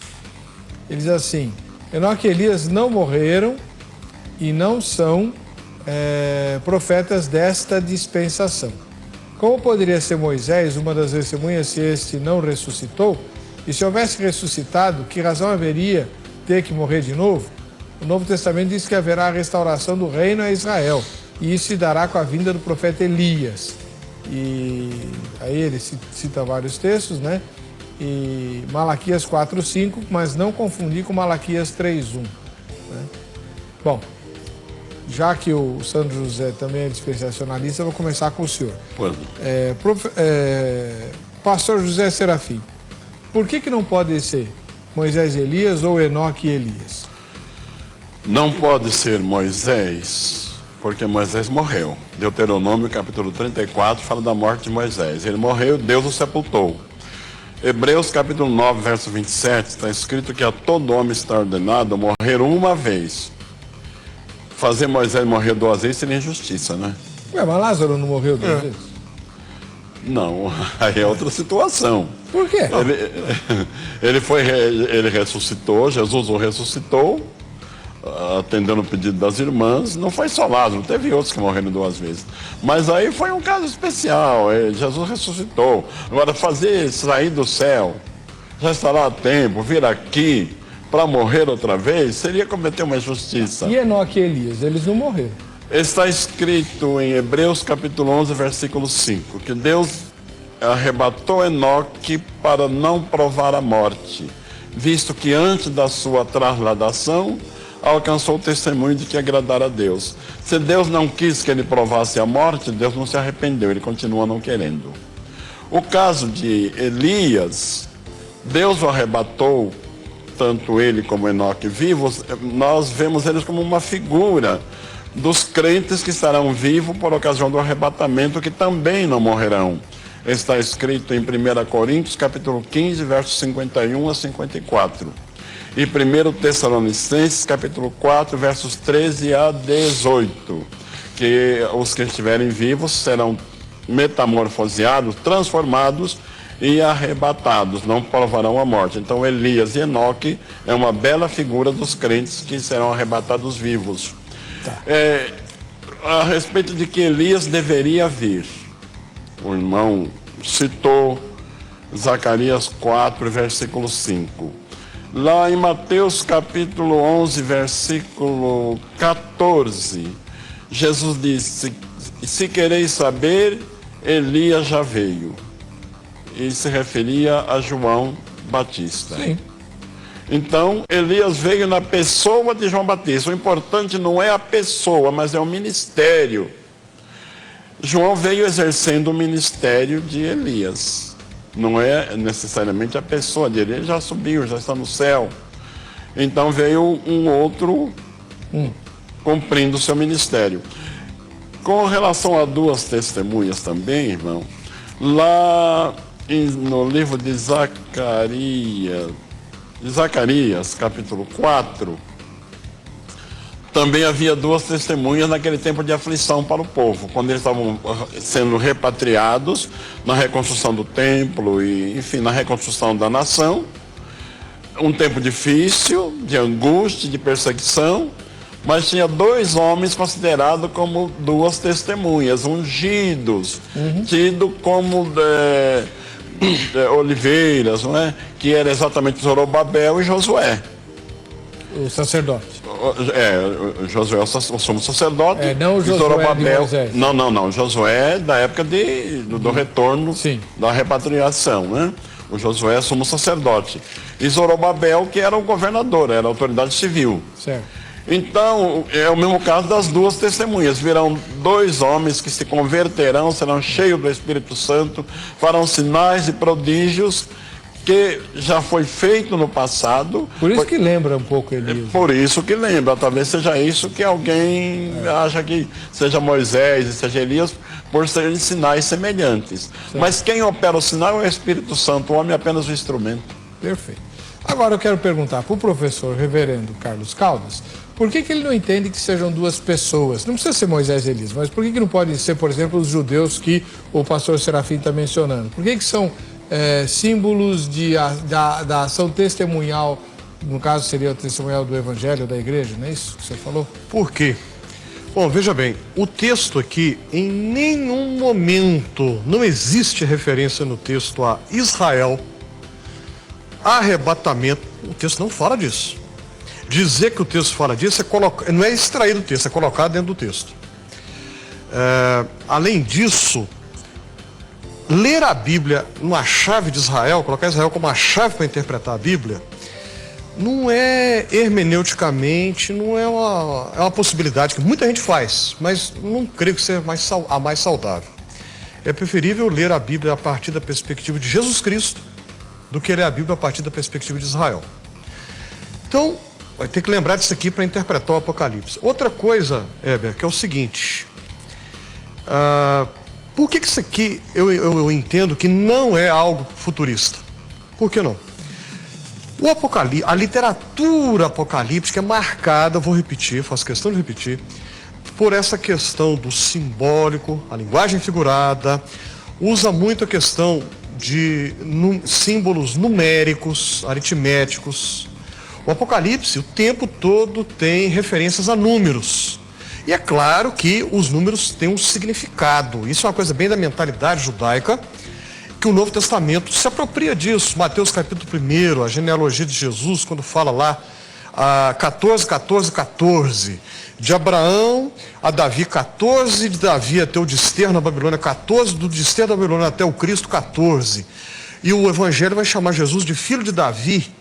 Ele diz assim: Enoque e Elias não morreram e não são profetas desta dispensação. Como poderia ser Moisés uma das testemunhas se este não ressuscitou? E se houvesse ressuscitado, que razão haveria ter que morrer de novo? O Novo Testamento diz que haverá a restauração do reino a Israel, e isso se dará com a vinda do profeta Elias. E aí ele cita vários textos, né? E Malaquias 4:5, mas não confundir com Malaquias 3:1. Né? Bom, já que o Sandro José também é dispensacionalista, eu vou começar com o senhor. Pastor José Serafim, por que não pode ser Moisés e Elias ou Enoque e Elias? Não pode ser Moisés, porque Moisés morreu. Deuteronômio capítulo 34 fala da morte de Moisés. Ele morreu, Deus o sepultou. Hebreus capítulo 9, verso 27, está escrito que a todo homem está ordenado morrer uma vez. Fazer Moisés morrer 2 vezes seria injustiça, né? Ué, mas Lázaro não morreu 2 vezes? Não, aí é outra situação. Por quê? Ele ressuscitou, Jesus o ressuscitou, atendendo o pedido das irmãs. Não foi só Lázaro, teve outros que morreram 2 vezes. Mas aí foi um caso especial, Jesus ressuscitou. Agora, fazer sair do céu, já estará a tempo, vir aqui para morrer outra vez, seria cometer uma injustiça. E Enoque e Elias, eles não morreram? Está escrito em Hebreus capítulo 11, versículo 5, que Deus arrebatou Enoque para não provar a morte, visto que antes da sua trasladação alcançou o testemunho de que agradara a Deus. Se Deus não quis que ele provasse a morte, Deus não se arrependeu, ele continua não querendo. O caso de Elias, Deus o arrebatou, tanto ele como Enoque vivos, nós vemos eles como uma figura dos crentes que estarão vivos por ocasião do arrebatamento, que também não morrerão. Está escrito em 1 Coríntios, capítulo 15, versos 51 a 54. E 1 Tessalonicenses, capítulo 4, versos 13 a 18. Que os que estiverem vivos serão metamorfoseados, transformados e arrebatados, não provarão a morte. Então Elias e Enoque é uma bela figura dos crentes que serão arrebatados vivos. A respeito de que Elias deveria vir, o irmão citou Zacarias 4, versículo 5. Lá em Mateus capítulo 11, versículo 14, Jesus disse: se quereis saber, Elias já veio. E se referia a João Batista. Sim. Então, Elias veio na pessoa de João Batista. O importante não é a pessoa, mas é o ministério. João veio exercendo o ministério de Elias. Não é necessariamente a pessoa de Elias. Ele já subiu, já está no céu. Então veio um outro cumprindo o seu ministério. Com relação a 2 testemunhas também, irmão, lá no livro de Zacarias, capítulo 4, também havia 2 testemunhas naquele tempo de aflição para o povo, quando eles estavam sendo repatriados na reconstrução do templo e, enfim, na reconstrução da nação. Um tempo difícil, de angústia, de perseguição, mas tinha 2 homens considerados como 2 testemunhas, ungidos, tido como oliveiras, não é? Que era exatamente Zorobabel e Josué. O sacerdote. Josué o sumo sacerdote. Não o Josué Zorobabel, de Moisés. Não. Josué da época do retorno, Sim. da repatriação, né? O Josué é sumo sacerdote. E Zorobabel, que era o governador, era a autoridade civil. Certo. Então, é o mesmo caso das 2 testemunhas. Virão 2 homens que se converterão, serão cheios do Espírito Santo, farão sinais e prodígios que já foi feito no passado. Por isso que lembra um pouco Elias. Por isso que lembra, talvez seja isso que alguém acha que seja Moisés e seja Elias, por serem sinais semelhantes. Certo. Mas quem opera o sinal é o Espírito Santo, o homem é apenas o instrumento. Perfeito. Agora eu quero perguntar para o professor reverendo Carlos Caldas, por que ele não entende que sejam 2 pessoas? Não precisa ser Moisés e Elias, mas por que não podem ser, por exemplo, os judeus que o pastor Serafim está mencionando? Por que são símbolos da ação testemunhal, no caso seria o testemunhal do Evangelho da Igreja, não é isso que você falou? Por quê? Bom, veja bem, o texto aqui, em nenhum momento, não existe referência no texto a Israel, arrebatamento, o texto não fala disso. Dizer que o texto fala disso não é extrair do texto, é colocar dentro do texto. Além disso, ler a Bíblia numa chave de Israel, colocar Israel como uma chave para interpretar a Bíblia, não é hermeneuticamente, não é uma possibilidade que muita gente faz, mas não creio que seja a mais saudável. É preferível ler a Bíblia a partir da perspectiva de Jesus Cristo do que ler a Bíblia a partir da perspectiva de Israel. Então, vai ter que lembrar disso aqui para interpretar o Apocalipse. Outra coisa, Heber, que é o seguinte... por que isso aqui eu entendo que não é algo futurista? Por que não? A literatura apocalíptica é marcada, vou repetir, faço questão de repetir, por essa questão do simbólico, a linguagem figurada, usa muito a questão de símbolos numéricos, aritméticos. O Apocalipse, o tempo todo, tem referências a números. E é claro que os números têm um significado. Isso é uma coisa bem da mentalidade judaica, que o Novo Testamento se apropria disso. Mateus capítulo 1, a genealogia de Jesus, quando fala lá, 14, 14, 14. De Abraão a Davi, 14. De Davi até o desterro na Babilônia, 14. Do desterro da Babilônia até o Cristo, 14. E o Evangelho vai chamar Jesus de filho de Davi.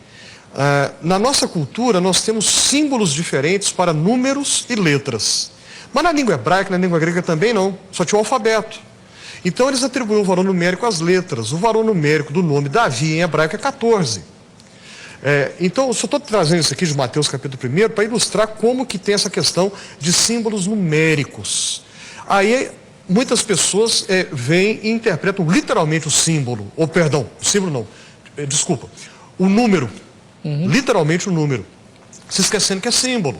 Na nossa cultura, nós temos símbolos diferentes para números e letras. Mas na língua hebraica, na língua grega também não. Só tinha o alfabeto. Então eles atribuíam o valor numérico às letras. O valor numérico do nome Davi em hebraico é 14. Então, eu só estou trazendo isso aqui de Mateus capítulo 1 para ilustrar como que tem essa questão de símbolos numéricos. Aí, muitas pessoas vêm e interpretam literalmente o símbolo, o número. Literalmente o número, se esquecendo que é símbolo.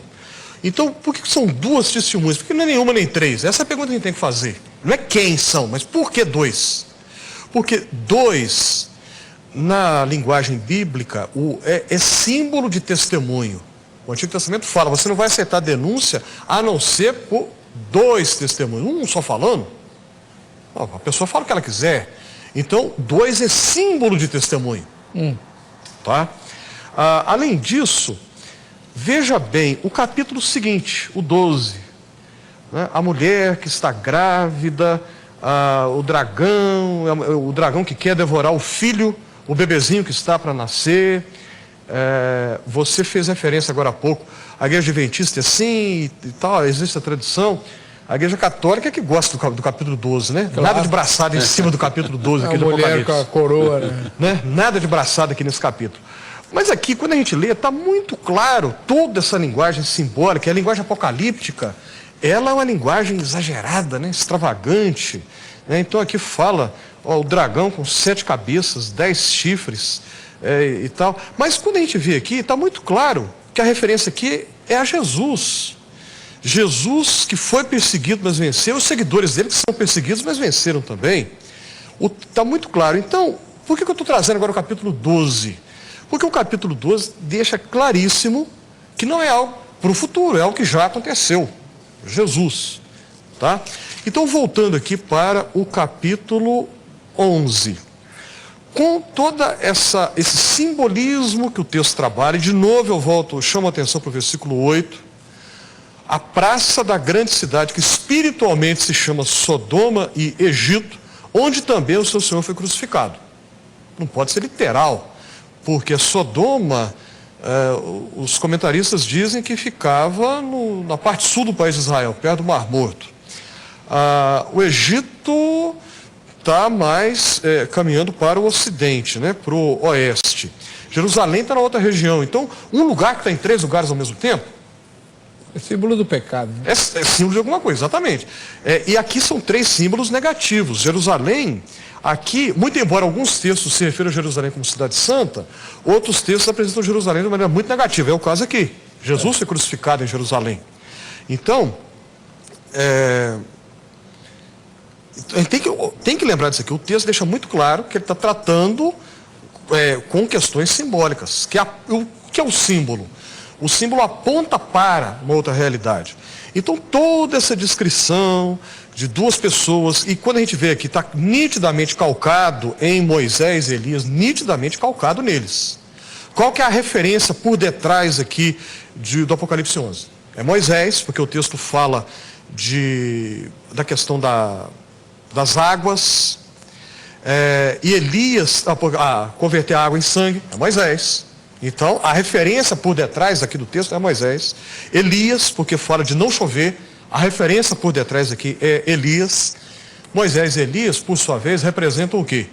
Então, por que são 2 testemunhas? Por que não é nenhuma nem 3? Essa é a pergunta que a gente tem que fazer. Não é quem são, mas por que 2? Porque 2, na linguagem bíblica, é símbolo de testemunho. O Antigo Testamento fala, você não vai aceitar denúncia a não ser por 2 testemunhos. Um só falando? Não, a pessoa fala o que ela quiser. Então, 2 é símbolo de testemunho. Tá? Além disso, veja bem, o capítulo seguinte, o 12, né? A mulher que está grávida, o dragão que quer devorar o filho, o bebezinho que está para nascer. Você fez referência agora há pouco, a igreja adventista é assim e tal, existe a tradição. A igreja católica é que gosta do capítulo 12, né? Claro. Nada de braçada em cima do capítulo 12 aqui do Apocalipse. A mulher com a coroa, né? Nada de braçada aqui nesse capítulo. Mas aqui, quando a gente lê, está muito claro toda essa linguagem simbólica, a linguagem apocalíptica, ela é uma linguagem exagerada, né? Extravagante. Né? Então aqui fala, o dragão com 7 cabeças, 10 chifres e tal. Mas quando a gente vê aqui, está muito claro que a referência aqui é a Jesus. Jesus que foi perseguido, mas venceu, os seguidores dele que são perseguidos, mas venceram também. Está muito claro. Então, por que eu estou trazendo agora o capítulo 12? Porque o capítulo 12 deixa claríssimo que não é algo para o futuro, é o que já aconteceu. Jesus. Tá? Então, voltando aqui para o capítulo 11. Com toda esse simbolismo que o texto trabalha, e de novo eu chamo a atenção para o versículo 8, a praça da grande cidade, que espiritualmente se chama Sodoma e Egito, onde também o seu Senhor foi crucificado. Não pode ser literal, porque Sodoma, os comentaristas dizem que ficava na parte sul do país de Israel, perto do Mar Morto. O Egito está mais caminhando para o ocidente, né, para o oeste. Jerusalém está na outra região. Então, um lugar que está em 3 lugares ao mesmo tempo, é símbolo do pecado. Né? É símbolo de alguma coisa, exatamente. E aqui são 3 símbolos negativos. Jerusalém, aqui, muito embora alguns textos se refiram a Jerusalém como cidade santa, outros textos apresentam Jerusalém de maneira muito negativa. É o caso aqui. Jesus foi crucificado em Jerusalém. Então, a gente tem que lembrar disso aqui. O texto deixa muito claro que ele está tratando com questões simbólicas. O que é o símbolo? O símbolo aponta para uma outra realidade. Então, toda essa descrição de 2 pessoas, e quando a gente vê aqui, está nitidamente calcado em Moisés e Elias, nitidamente calcado neles. Qual que é a referência por detrás aqui do Apocalipse 11? É Moisés, porque o texto fala da questão das águas, e Elias, converter a água em sangue, é Moisés. Então, a referência por detrás aqui do texto é Moisés. Elias, porque fala de não chover, a referência por detrás aqui é Elias. Moisés e Elias, por sua vez, representam o quê?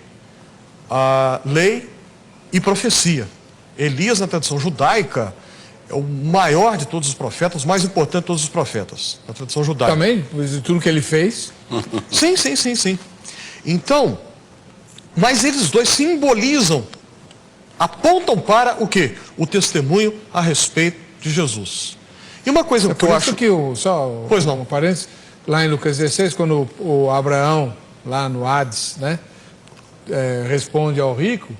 A lei e profecia. Elias, na tradição judaica, é o maior de todos os profetas, o mais importante de todos os profetas, na tradição judaica. Também, de tudo que ele fez? Sim. Então, mas eles dois simbolizam, apontam para o quê? O testemunho a respeito de Jesus. E uma coisa que eu acho... Pois não. Um parênteses, lá em Lucas 16, quando o Abraão, lá no Hades, né, responde ao rico,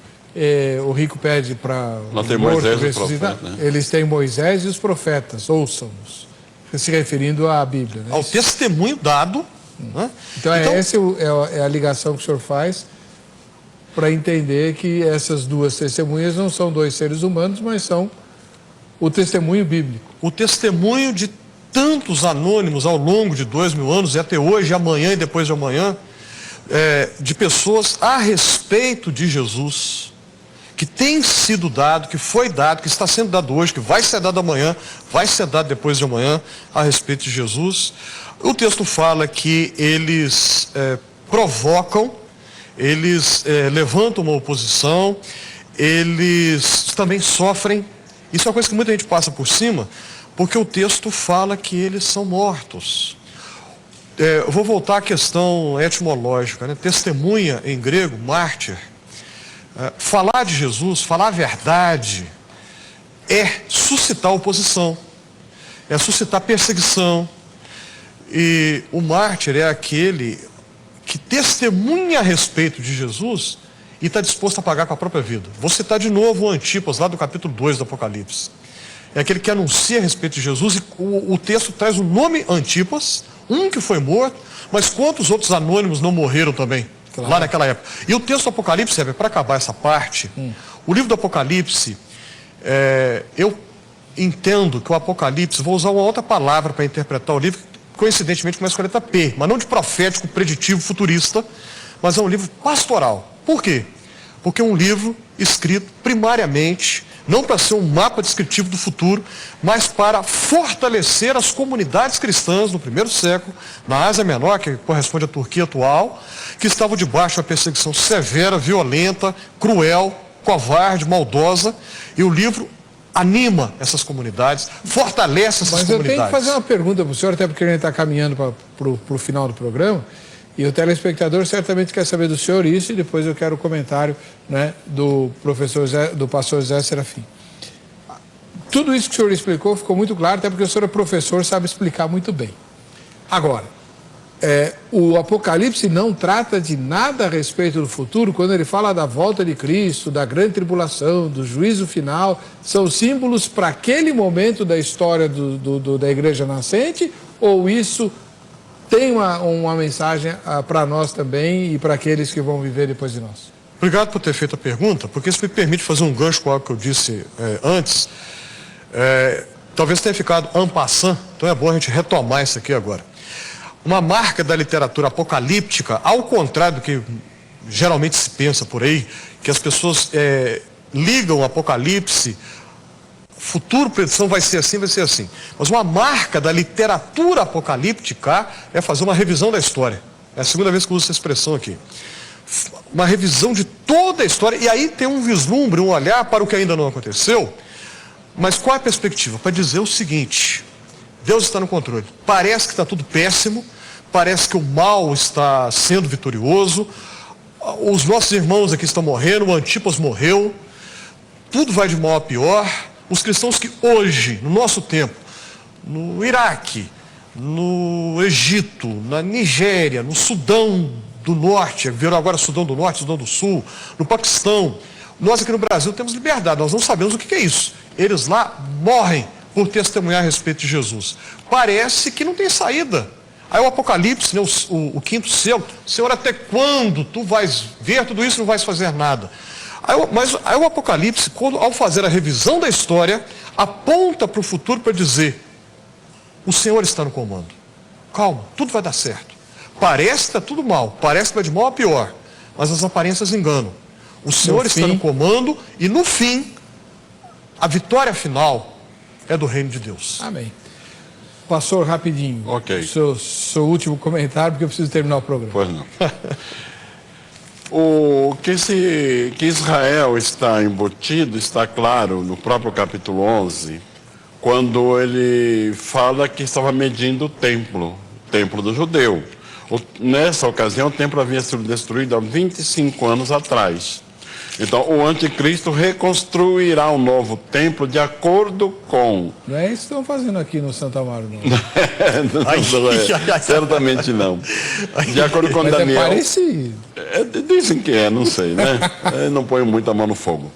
o rico pede para o morto ressuscitar. Né? Eles têm Moisés e os profetas, ouçam-nos. Se referindo à Bíblia. Né? Ao testemunho dado. Né? Então, essa é a ligação que o senhor faz para entender que essas 2 testemunhas não são 2 seres humanos, mas são o testemunho bíblico. O testemunho de tantos anônimos ao longo de 2000 anos, e até hoje, amanhã e depois de amanhã, de pessoas a respeito de Jesus, que tem sido dado, que foi dado, que está sendo dado hoje, que vai ser dado amanhã, vai ser dado depois de amanhã, a respeito de Jesus. O texto fala que eles provocam, eles levantam uma oposição, eles também sofrem. Isso é uma coisa que muita gente passa por cima, porque o texto fala que eles são mortos. Eu vou voltar à questão etimológica, né? Testemunha em grego, mártir. Falar de Jesus, falar a verdade, é suscitar oposição, é suscitar perseguição. E o mártir é aquele que testemunha a respeito de Jesus e está disposto a pagar com a própria vida. Vou citar de novo o Antipas, lá do capítulo 2 do Apocalipse. É aquele que anuncia a respeito de Jesus, e o texto traz o nome Antipas, um que foi morto, mas quantos outros anônimos não morreram também, claro, lá naquela época. E o texto do Apocalipse, para acabar essa parte, o livro do Apocalipse, eu entendo que o Apocalipse, vou usar uma outra palavra para interpretar o livro, coincidentemente começa com a letra P, mas não de profético, preditivo, futurista, mas é um livro pastoral. Por quê? Porque é um livro escrito primariamente, não para ser um mapa descritivo do futuro, mas para fortalecer as comunidades cristãs no primeiro século, na Ásia Menor, que corresponde à Turquia atual, que estavam debaixo da perseguição severa, violenta, cruel, covarde, maldosa, e o livro anima essas comunidades, fortalece essas comunidades. Mas eu tenho que fazer uma pergunta para o senhor, até porque a gente está caminhando para o final do programa, e o telespectador certamente quer saber do senhor isso, e depois eu quero o comentário, né, do pastor Zé Serafim. Tudo isso que o senhor explicou ficou muito claro, até porque o senhor é professor, sabe explicar muito bem. Agora, o Apocalipse não trata de nada a respeito do futuro. Quando ele fala da volta de Cristo, da grande tribulação, do juízo final, são símbolos para aquele momento da história da igreja nascente, ou isso tem uma mensagem para nós também e para aqueles que vão viver depois de nós? Obrigado por ter feito a pergunta, porque isso me permite fazer um gancho com algo que eu disse antes. Talvez tenha ficado en passant, então é bom a gente retomar isso aqui agora. Uma marca da literatura apocalíptica, ao contrário do que geralmente se pensa por aí, que as pessoas ligam o Apocalipse, futuro, predição, vai ser assim, vai ser assim. Mas uma marca da literatura apocalíptica é fazer uma revisão da história. É a segunda vez que eu uso essa expressão aqui. Uma revisão de toda a história, e aí tem um vislumbre, um olhar para o que ainda não aconteceu, mas qual é a perspectiva? Para dizer o seguinte: Deus está no controle. Parece que está tudo péssimo, parece que o mal está sendo vitorioso, os nossos irmãos aqui estão morrendo, o Antipas morreu, tudo vai de mal a pior. Os cristãos que hoje, no nosso tempo, no Iraque, no Egito, na Nigéria, no Sudão do Norte, viram agora Sudão do Norte, Sudão do Sul, no Paquistão, nós aqui no Brasil temos liberdade, nós não sabemos o que é isso. Eles lá morrem por testemunhar a respeito de Jesus. Parece que não tem saída. Aí o Apocalipse, né, o quinto selo: Senhor, até quando tu vais ver tudo isso e não vais fazer nada? Mas o Apocalipse, ao fazer a revisão da história, aponta para o futuro para dizer: o Senhor está no comando. Calma, tudo vai dar certo. Parece que está tudo mal, parece que vai de mal a pior, mas as aparências enganam. O Senhor está no comando e no fim, a vitória final é do reino de Deus. Amém. Pastor, rapidinho. Ok. Seu último comentário, porque eu preciso terminar o programa. Pois não. Que Israel está embutido, está claro no próprio capítulo 11, quando ele fala que estava medindo o templo do judeu. Nessa ocasião, o templo havia sido destruído há 25 anos atrás. Então, o anticristo reconstruirá um novo templo de acordo com... Não é isso que estão fazendo aqui no Santo Amaro, não. Certamente não. De acordo com Mas Daniel... é parecido. Dizem que não sei, né? Não ponho muita mão no fogo.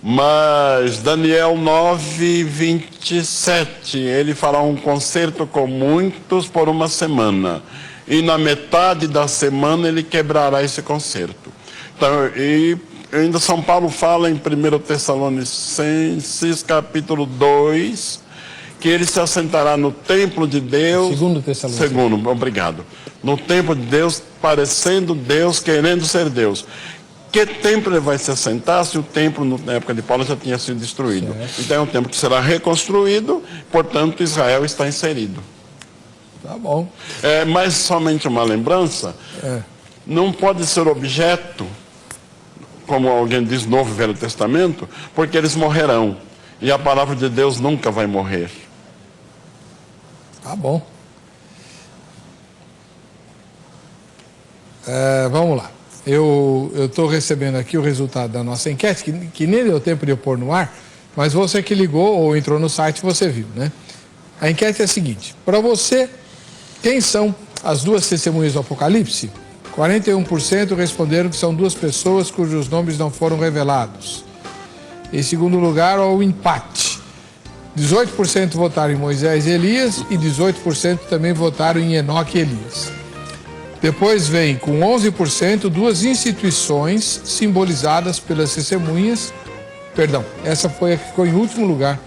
Mas Daniel 9:27, ele fará um concerto com muitos por uma semana. E na metade da semana ele quebrará esse concerto. Então, e ainda São Paulo fala em 1 Tessalonicenses, capítulo 2, que ele se assentará no templo de Deus. 2 Tessalonicenses. Obrigado. No templo de Deus, parecendo Deus, querendo ser Deus. Que templo ele vai se assentar se o templo, na época de Paulo, já tinha sido destruído? Certo. Então é um templo que será reconstruído, portanto Israel está inserido. Tá bom. Mas somente uma lembrança, não pode ser objeto, como alguém diz no Novo e Velho Testamento, porque eles morrerão. E a palavra de Deus nunca vai morrer. Tá bom. Vamos lá. Eu estou recebendo aqui o resultado da nossa enquete, que nem deu tempo de eu pôr no ar, mas você que ligou ou entrou no site, você viu, né? A enquete é a seguinte: para você, quem são as duas testemunhas do Apocalipse? 41% responderam que são duas pessoas cujos nomes não foram revelados. Em segundo lugar, ao empate. 18% votaram em Moisés e Elias e 18% também votaram em Enoque e Elias. Depois vem, com 11%, duas instituições simbolizadas pelas testemunhas. Perdão, essa foi a que ficou em último lugar.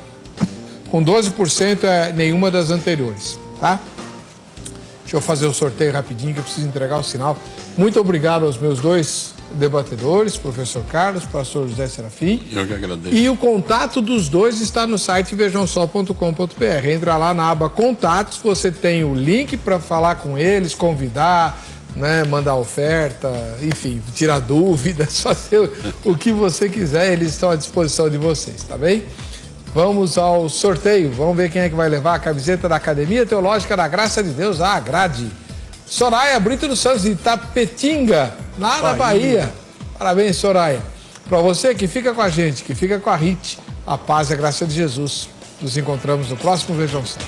Com 12% nenhuma das anteriores, tá? Deixa eu fazer o sorteio rapidinho que eu preciso entregar o sinal. Muito obrigado aos meus dois debatedores, professor Carlos, pastor José Serafim. Eu que agradeço. E o contato dos dois está no site vejamsó.com.br. Entra lá na aba Contatos, você tem o link para falar com eles, convidar, né, mandar oferta, enfim, tirar dúvidas, fazer o que você quiser, eles estão à disposição de vocês, tá bem? Vamos ao sorteio, vamos ver quem é que vai levar a camiseta da Academia Teológica da Graça de Deus, a Grade. Soraya Brito dos Santos, de Itapetinga, lá na Bahia. Parabéns, Soraya. Para você que fica com a gente, que fica com a RIT, a paz e a graça de Jesus. Nos encontramos no próximo Vejam Só.